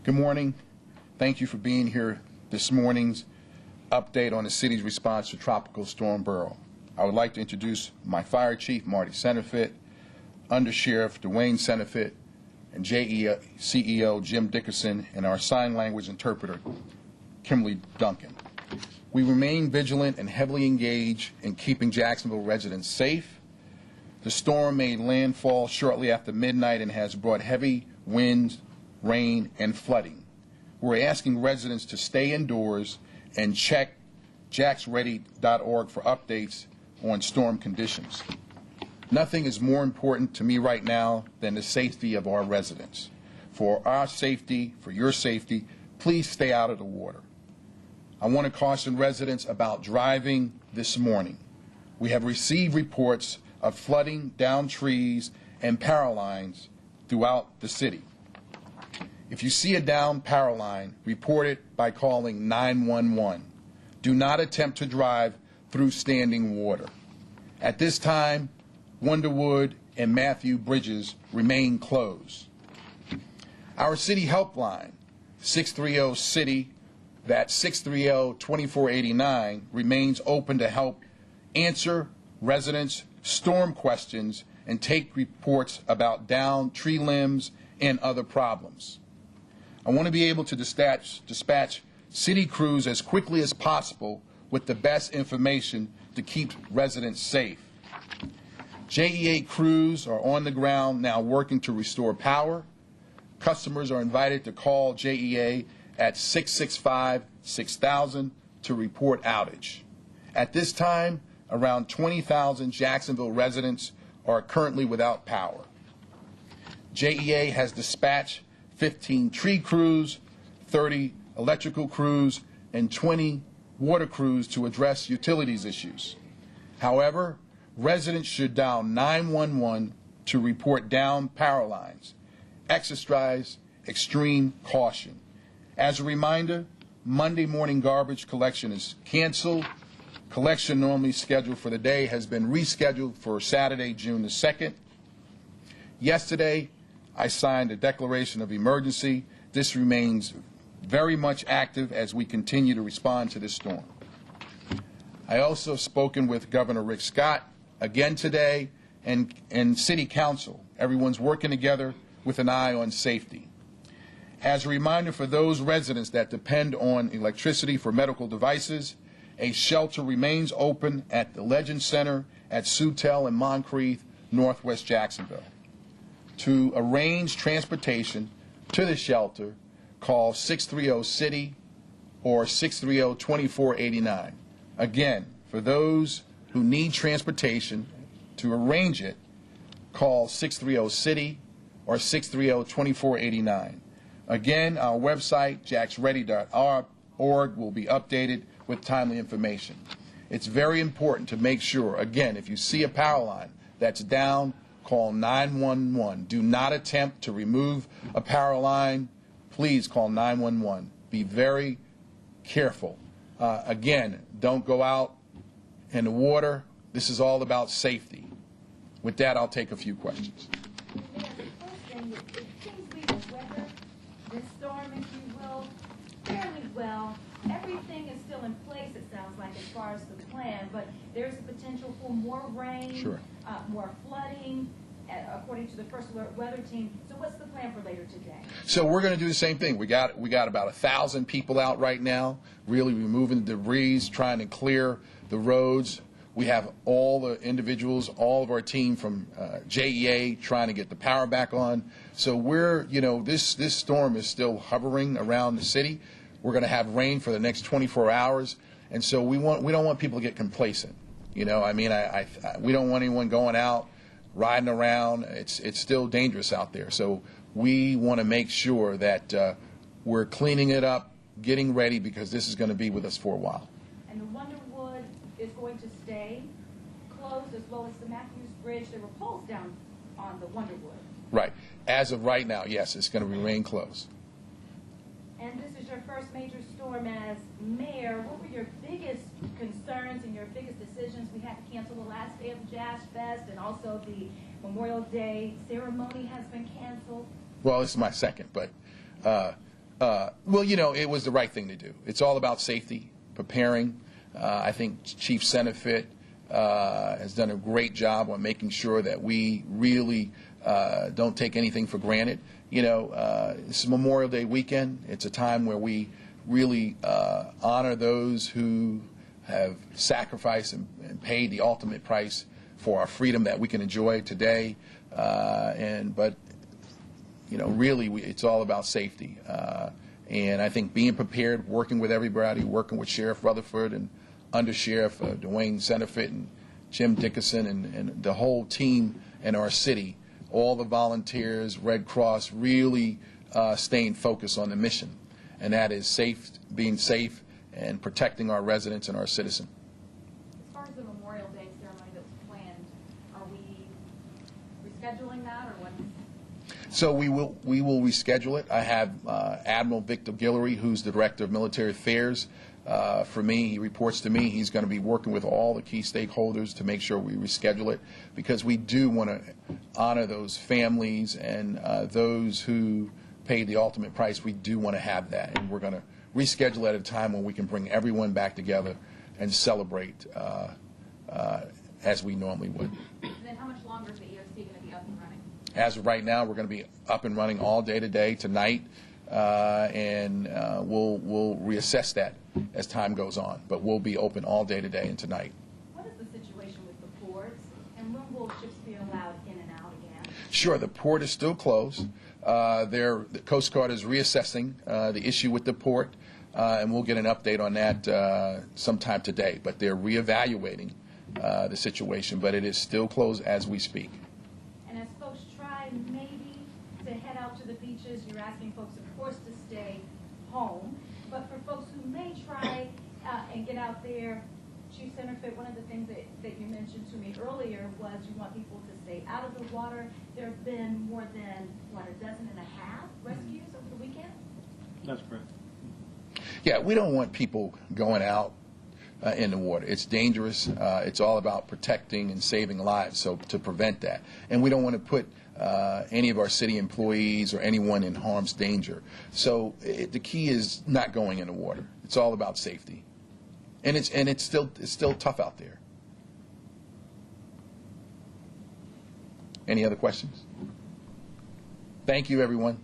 Good morning. Thank you for being here this morning's update on the city's response to Tropical Storm Beryl. I would like to introduce my Fire Chief, Marty Centerfit, Under Sheriff Dwayne Centerfit, and CEO Jim Dickerson, and our sign language interpreter, Kimberly Duncan. We remain vigilant and heavily engaged in keeping Jacksonville residents safe. The storm made landfall shortly after midnight and has brought heavy winds, rain, and flooding. We're asking residents to stay indoors and check jacksready.org for updates on storm conditions. Nothing is more important to me right now than the safety of our residents. For our safety, for your safety, please stay out of the water. I want to caution residents about driving this morning. We have received reports of flooding, downed trees, and power lines throughout the city. If you see a downed power line, report it by calling 911. Do not attempt to drive through standing water. At this time, Wonderwood and Matthew Bridges remain closed. Our city helpline, 630-CITY, that's 630-2489, remains open to help answer residents' storm questions and take reports about downed tree limbs and other problems. I want to be able to dispatch city crews as quickly as possible with the best information to keep residents safe. JEA crews are on the ground now working to restore power. Customers are invited to call JEA at 665-6000 to report outage. At this time, around 20,000 Jacksonville residents are currently without power. JEA has dispatched 15 tree crews, 30 electrical crews, and 20 water crews to address utilities issues. However, residents should dial 911 to report down power lines. Exercise extreme caution. As a reminder, Monday morning garbage collection is canceled. Collection normally scheduled for the day has been rescheduled for Saturday, June the 2nd. Yesterday, I signed a declaration of emergency. This remains very much active as we continue to respond to this storm. I also have spoken with Governor Rick Scott again today and City Council. Everyone's working together with an eye on safety. As a reminder for those residents that depend on electricity for medical devices, a shelter remains open at the Legend Center at Sutel and Moncrief, Northwest Jacksonville. To arrange transportation to the shelter, call 630-CITY or 630-2489. Again, for those who need transportation, to arrange it, call 630-CITY or 630-2489. Again, our website, jacksready.org, will be updated with timely information. It's very important to make sure, again, if you see a power line that's down, call 911. Do not attempt to remove a power line. Please call 911. Be very careful. Again, don't go out in the water. This is all about safety. With that, I'll take a few questions. It seems we will weather this storm, if you will, fairly well. Everything is still in place, it sounds like, as far as the plan, but there's a potential for more rain, Sure. More flooding, according to the First Alert Weather Team. So what's the plan for later today? So we're going to do the same thing. We got about 1,000 people out right now, really removing the debris, trying to clear the roads. We have all the individuals, all of our team from JEA trying to get the power back on. So we're, this storm is still hovering around the city. We're going to have rain for the next 24 hours, and so we don't want people to get complacent. We don't want anyone going out, riding around. It's still dangerous out there. So we want to make sure that we're cleaning it up, getting ready, because this is going to be with us for a while. And the Wonderwood is going to stay closed, as well as the Matthews Bridge. There were poles down on the Wonderwood. Right. As of right now, yes, it's going to remain closed. And this is your first major storm as mayor. What were your biggest concerns and your biggest decisions? We had to cancel the last day of Jazz Fest, and also the Memorial Day ceremony has been canceled. Well, this is my second, but Well, you know, it was the right thing to do. It's all about safety, preparing. I think Chief Senefit has done a great job on making sure that we really don't take anything for granted. You know, it's Memorial Day weekend. It's a time where we really honor those who have sacrificed and paid the ultimate price for our freedom that we can enjoy today. But you know, really, it's all about safety. And I think being prepared, working with everybody, working with Sheriff Rutherford and Under Sheriff Dwayne Senefit and Jim Dickerson and the whole team in our city, all the volunteers, Red Cross, really staying focused on the mission. And that is being safe and protecting our residents and our citizens. As far as the Memorial Day ceremony that was planned, are we rescheduling that, or what? So we will reschedule it. I have Admiral Victor Guillory, who's the Director of Military Affairs. For me, he reports to me. He's going to be working with all the key stakeholders to make sure we reschedule it, because we do want to honor those families and those who paid the ultimate price. We do want to have that, and we're going to reschedule at a time when we can bring everyone back together and celebrate as we normally would. And then how much longer is the EOC going to be up and running? As of right now, we're going to be up and running all day today, tonight, and we'll reassess that as time goes on. But we'll be open all day today and tonight. What is the situation with the ports, and when will ships be allowed in and out again? Sure, the port is still closed. The Coast Guard is reassessing the issue with the port, and we'll get an update on that sometime today. But they're reevaluating the situation, but it is still closed as we speak. And as folks try maybe to head out to the beaches, you're asking folks, of course, to stay home. But for folks who may try and get out there, Chief Senefit, one of the things that you mentioned to me earlier was you want people to stay out of the water. There have been more than, what, 12.5 rescues over the weekend? That's correct. Yeah, we don't want people going out in the water. It's dangerous. It's all about protecting and saving lives, so to prevent that. And we don't want to put any of our city employees or anyone in harm's danger. So the key is not going in the water. It's all about safety. And it's still tough out there. Any other questions? Thank you, everyone.